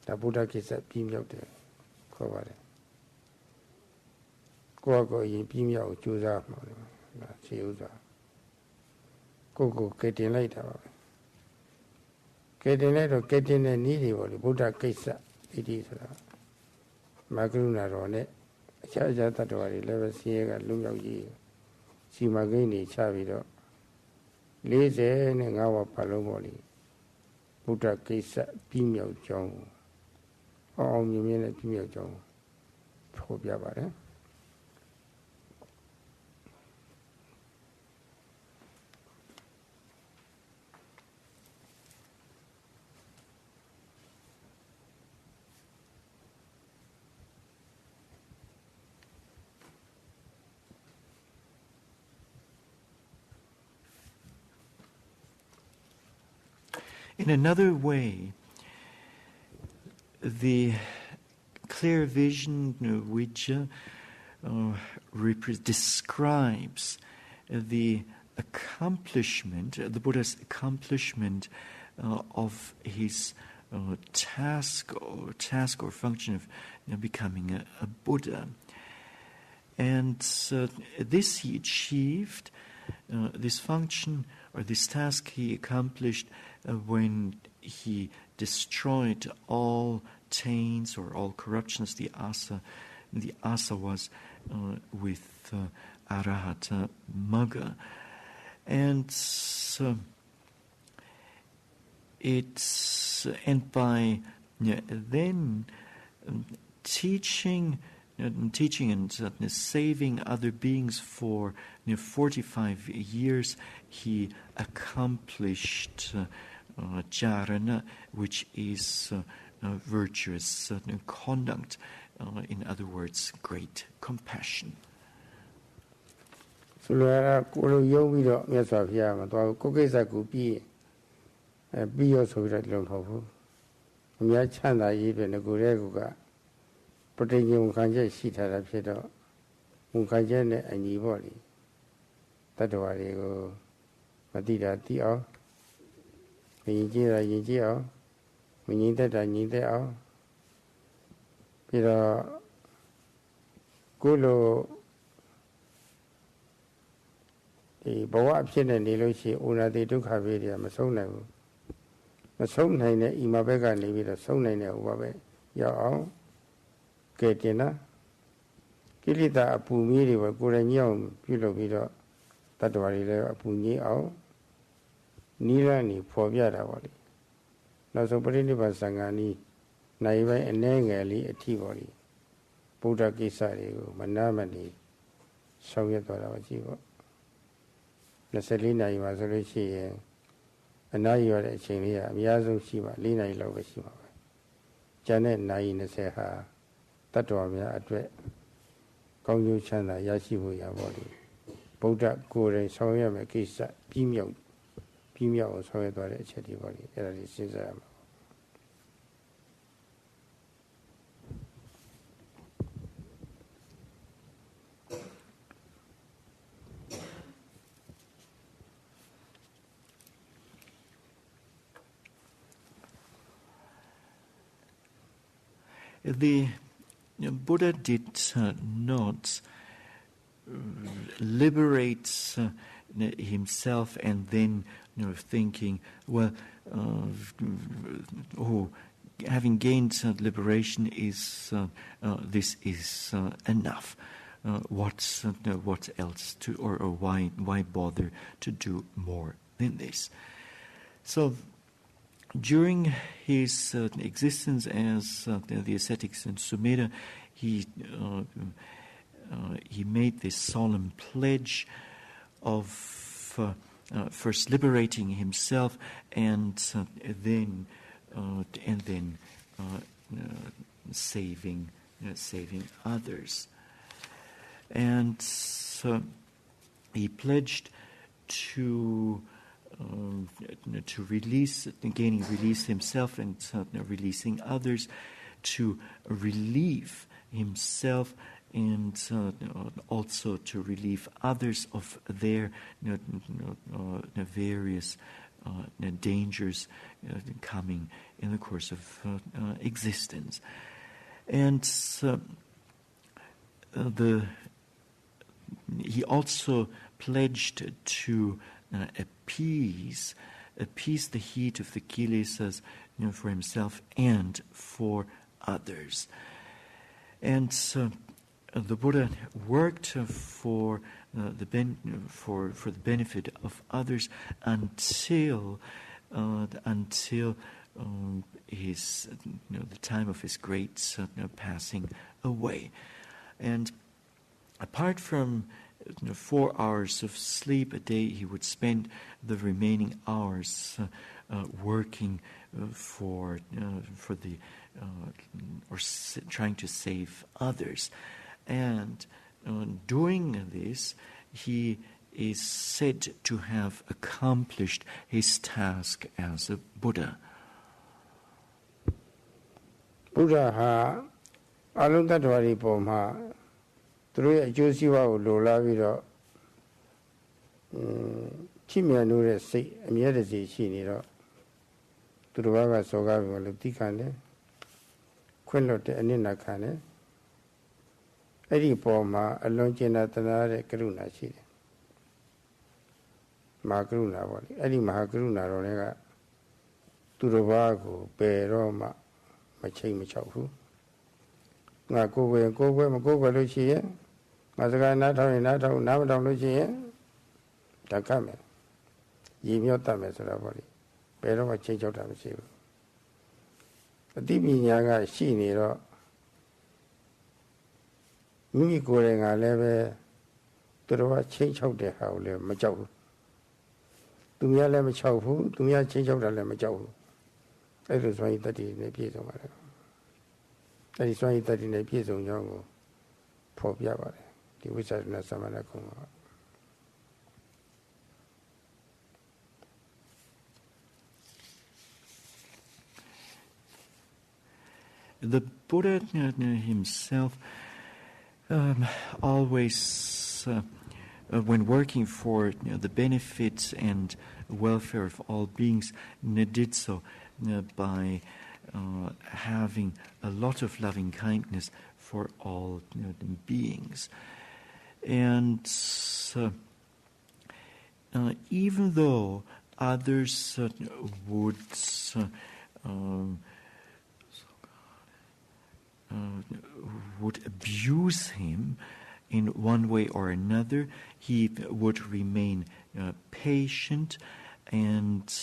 The Buddha kiss at beam out there. Cover it. Go in beam out, choose up. Choose up. Go getting later. Getting later, getting a needy one. Buddha kiss it is. Magruna on it. Charge at the door, 11 seeing a loom of ye. See Magini Chavido. Lazy and our Palomoli, Buddha case female John. Oh, you mean a female John? Probably. In another way, the clear vision which describes the accomplishment, the Buddha's accomplishment of his task or function of becoming a Buddha. And this he achieved, this function or this task he accomplished when he destroyed all taints or all corruptions, the asavas with arahata magga. And by then teaching and saving other beings for 45 years, he accomplished charana, which is virtuous conduct. In other words, great compassion. Protecting Kanja Sita Pedo, Munkajane and Yivoli. That was go Matida Tio, Yinjira, Minita, Nidao, Pero Gulo the Bawapsin and Niloshi, Una de Ducaveria, Masona. Masona Imabega, Livida, Sona, Wabe, Yao. Ketina, Kilita Apumi, were Guranyom, Pilobito, that were Apuni out. Nirani, Poviada body. Now so pretty Sangani, Naiva and Nangali, a tea body. Buddha Kisari, Manamani, Soviet or Jivo. Nasalina, you was already and now you are a chain here, Miyazo Shiva, Lina Ilovashima. Janet Naina Seha, Tatomia at Kongu Chana, Yashibu Yabodi. Buddha Gure, Soya Makisa, Pimio. Pimia was Soya Chetty body, and it is The Buddha did not liberate himself and then thinking, well, having gained liberation is this is enough. What else to or why bother to do more than this? So during his existence as the ascetics in Sumedha, he made this solemn pledge of first liberating himself and then saving others. And he pledged to gaining release himself and releasing others, to relieve himself and also to relieve others of their various dangers coming in the course of existence. And he also pledged to appease the heat of the kilesas, for himself and for others. And the Buddha worked for the benefit of others until his the time of his great passing away. And apart from 4 hours of sleep a day, he would spend the remaining hours working for the trying to save others. And doing this, he is said to have accomplished his task as a Buddha. Buddha ha aluntatwari poma through a Josiwa Lola Vido Chimianure say immediately she needed to the Baba Soga Luticane Quellote and Ninakane Eddie Poma alone Chenatanare Karuna Chile Magruna Eddie Mahagruna Ronega to the Vago Peroma Machi Michahu go where Lucia Mazaga Nato Namadam Lucia Takame Yimiotames Rabori Peroma change out of you. A deep yaga she needed Mimi going a level to the change out the house, Majau. To me, a lemon chow, to me, I change out a lemon chow. That is why that is in a piece of my. That is why that in a piece of young poor Yava, the which I not some other. The Buddha himself always, when working for the benefit and welfare of all beings, did so by having a lot of loving kindness for all beings. And even though others would would abuse him in one way or another, he would remain patient and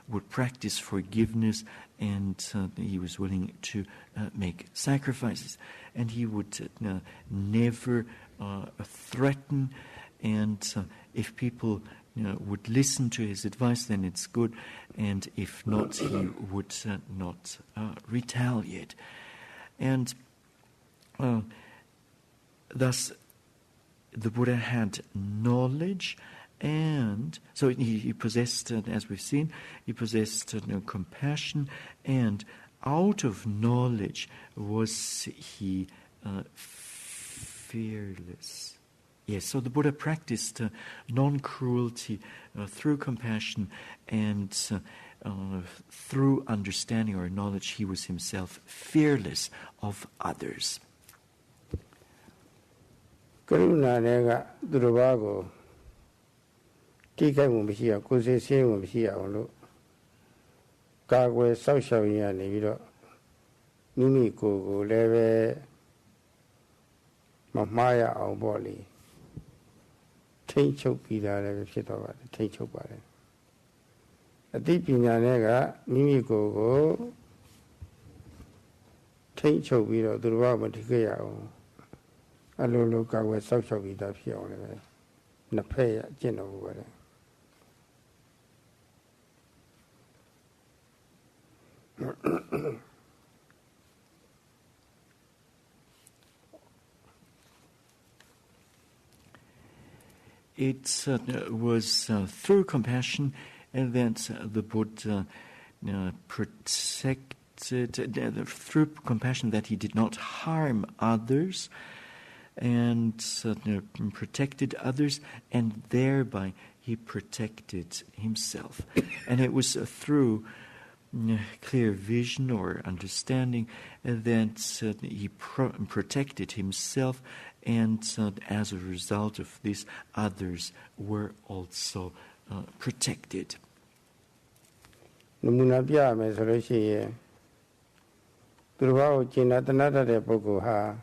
would practice forgiveness, and he was willing to make sacrifices. And he would never threaten, and if people would listen to his advice, then it's good, and if not, he would not retaliate. And thus the Buddha had knowledge, and so he possessed, as we've seen, he possessed compassion, and out of knowledge was he fearless. Yes, so the Buddha practiced non-cruelty through compassion, and through understanding or knowledge he was himself fearless of others. Karuna nega durubago tikai mo bisiya kuse se mo bisiya lo kagwe saw shaw yin ya ni bi do mimi ko le be ma ma ya aw bo leထိန်းချုပ်ပြီးတာလည်းဖြစ်တော့ပါတယ်ထိန်းချုပ်ပါတယ်အသိပညာနဲ့ကမိမိကိုယ်ကိုထိန်းချုပ်ပြီးတော့သူတို့ဘာမထိခဲ့ရအောင်အလိုလိုကာကွယ်စောင့်ရှောက်ပြီးသားဖြစ်အောင်လည်းနှစ်ဖက်ရအကျင့်တော်မူပါတယ်It was through compassion that the Buddha protected, through compassion that he did not harm others and protected others, and thereby he protected himself. And it was through clear vision or understanding that he protected himself, and as a result of this, others were also protected. Namuna piya me so lo shi yin tu do ba ko cina tana tat de puggol ha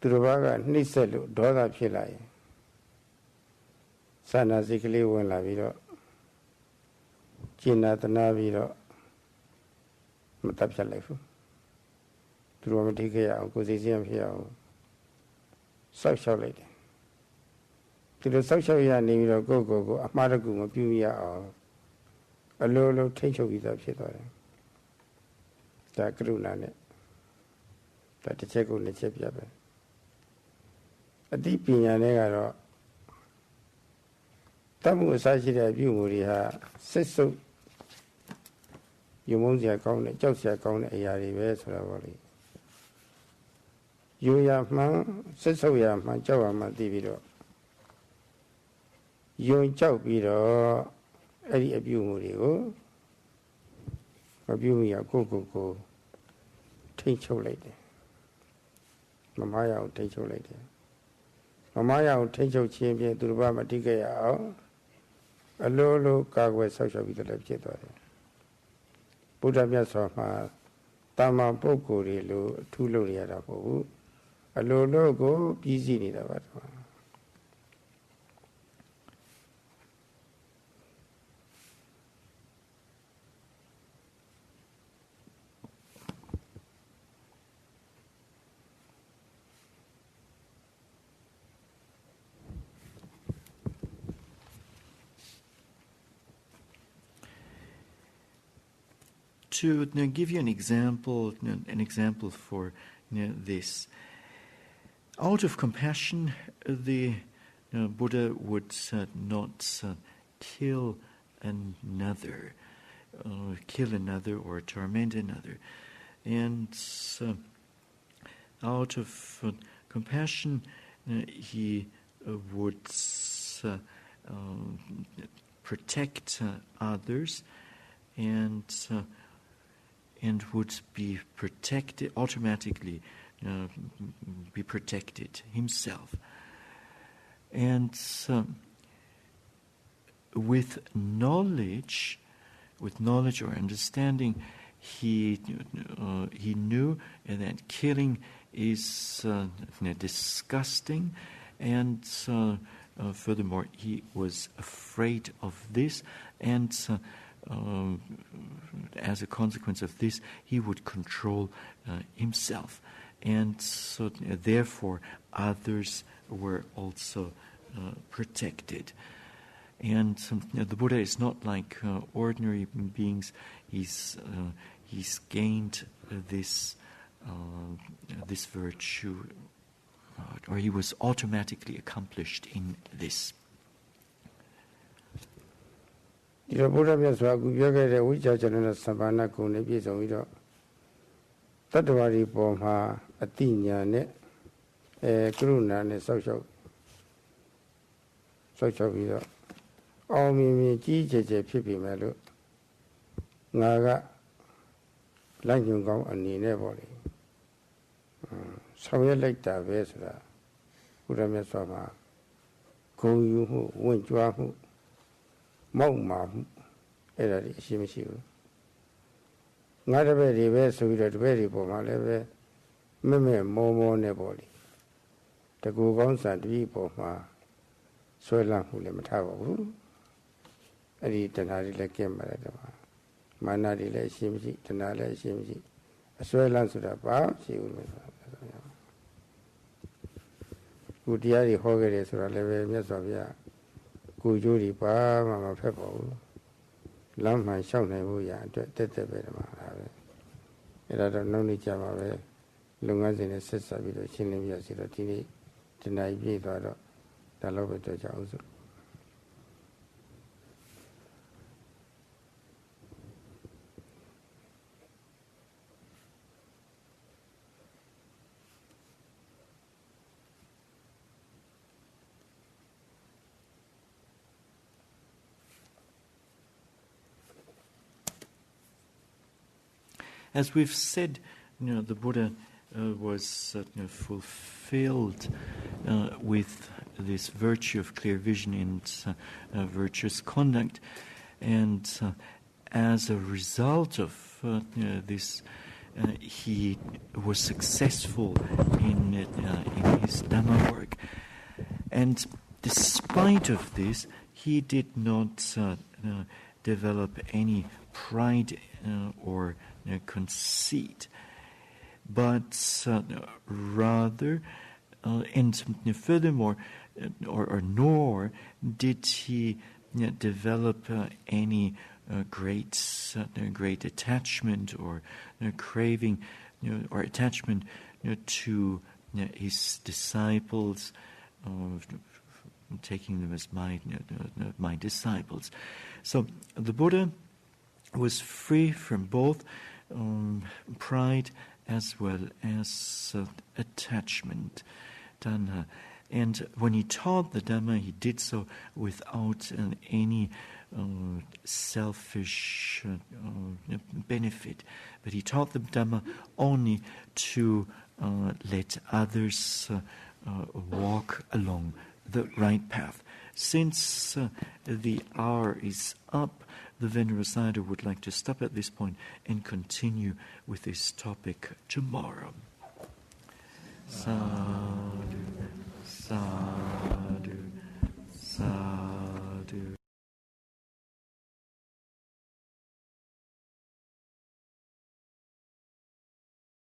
tu do ba kaနှိမ့်ဆက်လို့ဒေါသဖြစ်လာရင်စာနာစိတ်ကလေးဝင်လာပြီးတော့ကျင်နာတနာပြီးတော့မတပ်ဖြတ်လိုက်ဘူးသူတို့မထိခဲ့ရအောင်ကိုယ်စိတ်ဆင်းရဲဖြစ်အောင်စောက်ရှောက်လိုက်တယ်သူတို့စောက်ရှောက်ရနေပြီးတော့ကိုယ့်ကိုယ်ကိုအမှားတကူမပြုမိရအောင်အလိုလိုထိတ်ချုပ်ပြီးသားဖြစ်သွားတယ်ဒါကရုဏာနဲ့ဒါတစ်ချက်ကိုနှစ်ချက်ပြပဲအတိပညာနဲ့ကတော့တတ်မှုအစရှိတဲ့အပြုမှုတွေဟာစစ်စုပ်ယုံမုန်းစရာကောင်းတဲ့ကြောက်စရာကောင်းတဲ့အရာတွေပဲဆိုတာပေါ့လေယူရမှန်စစ်စုပ်ရမှန်ကြောက်ရမှန်သိပြီးတော့ယုံကြောက်ပြီးတော့အဲ့ဒီအပြုမှုတွေကိုမပြုမိရကိုယ်ထိတ်ချုပ်လိုက်တယ်မမရအောင်ထိတ်ချုပ်လိုက်တယ်မမရအောင်ထိတ်ချုပ်ခြင်းဖြင့်သူတို့ဘာမတိခဲ့ရအောင်အလိုလိုကာကွယ်ဆောက်ရှောက်ပြီးတော့ဖြစ်သွားတယ်ဘုရားမြတ်စွာမှာတာမန်ပုဂ္ဂိုလ်တွေလိုအထူးလုပ်ရတာမဟုတ်ဘူးအလိုလိုကိုပြီးစီးနေတာပါတော့ To give you an example for this, out of compassion, the Buddha would not kill another or torment another, and out of compassion, he would protect others, and would be protected automatically, be protected himself. And with knowledge or understanding, he knew that killing is disgusting, and furthermore, he was afraid of this, and as a consequence of this, he would control himself, and so therefore others were also protected. And the Buddha is not like ordinary beings. He's gained this virtue, or he was automatically accomplished in this. ဒီတော့ဘုရားမြတ်စွာဘုရားပြောခဲ့တဲ့ဝိဇ္ဇာဉာဏ်နဲ့သဗ္ဗနာကုံနဲ့ပြည့်စုံပြီးတော့တတ္တဝါတွေပေါ်မှာအတိညာနဲ့ကရုဏာနဲ့ဆောက်ရှောက်ပြီးတော့အောင်မြင်မြင်ကြီးကျယ်ကျယ်ဖြစ်ပြီမဲ့လို့ငါကလိုက်ညွန်ကောင်းအနေနဲ့ပေါ့လေဆောင်ရွက်လိုက်တာပဲဆိုတာဘုရားမြတ်စွာဘုရားဂုဏ်ယူမှုဝင့်ကြွားမှုမောက်မာမှုအဲ့ဒါတွေအရှိမရှိဘူးငါတပည့်တွေပဲဆိုပြီးတော့တပည့်တွေပေါ်မှာလည်းပဲမဲ့မောနဲ့ပေါ့လေတကူကောင်းစံတတိပေါ်မှာဆွဲလန့်မှုလည်းမထားပါဘူးအဲ့ဒီတဏှာတွေလည်းကင်းပါတယ်တပါမာနတွေလည်းအရှိမရှိတဏှာလည်းအရှိမရှိအဆွဲလန့်ဆိုတာဘာရှိဘူးလို့ဆိုတာခုတရားတွေဟောခဲ့တယ်ဆိုတာလည်းပဲမြတ်စွာဘုရားကိုကျိုးတွေပါမှမဖက်ပါဘူးလမ်းမှန်လျှောက်နိုင်ဖို့ရအတွက်တက်ပဲဒီမှာဒါပဲအဲ့ဒါတော့နောက်နေ့ကြပါပဲလုပ်ငန်းစဉ်နဲ့ဆက်ဆက်ပြီးတော့ရှင်းလင်းပြစီတော့ဒီနေ့ဒီနိုင်ပြည့်သွားတော့ဒါတော့ပဲတွေ့ကြအောင်စို့ As we've said, the Buddha was fulfilled with this virtue of clear vision and virtuous conduct, and as a result of this, he was successful in his Dhamma work. And despite of this, he did not develop any pride or conceit, but rather, and furthermore, nor did he develop any great attachment or craving or attachment to his disciples, taking them as my disciples. So the Buddha was free from both pride as well as attachment, Dhamma. And when he taught the Dhamma, he did so without any selfish benefit. But he taught the Dhamma only to let others walk along the right path. Since the hour is up, the Venerable Sayadaw would like to stop at this point and continue with this topic tomorrow. Sadhu.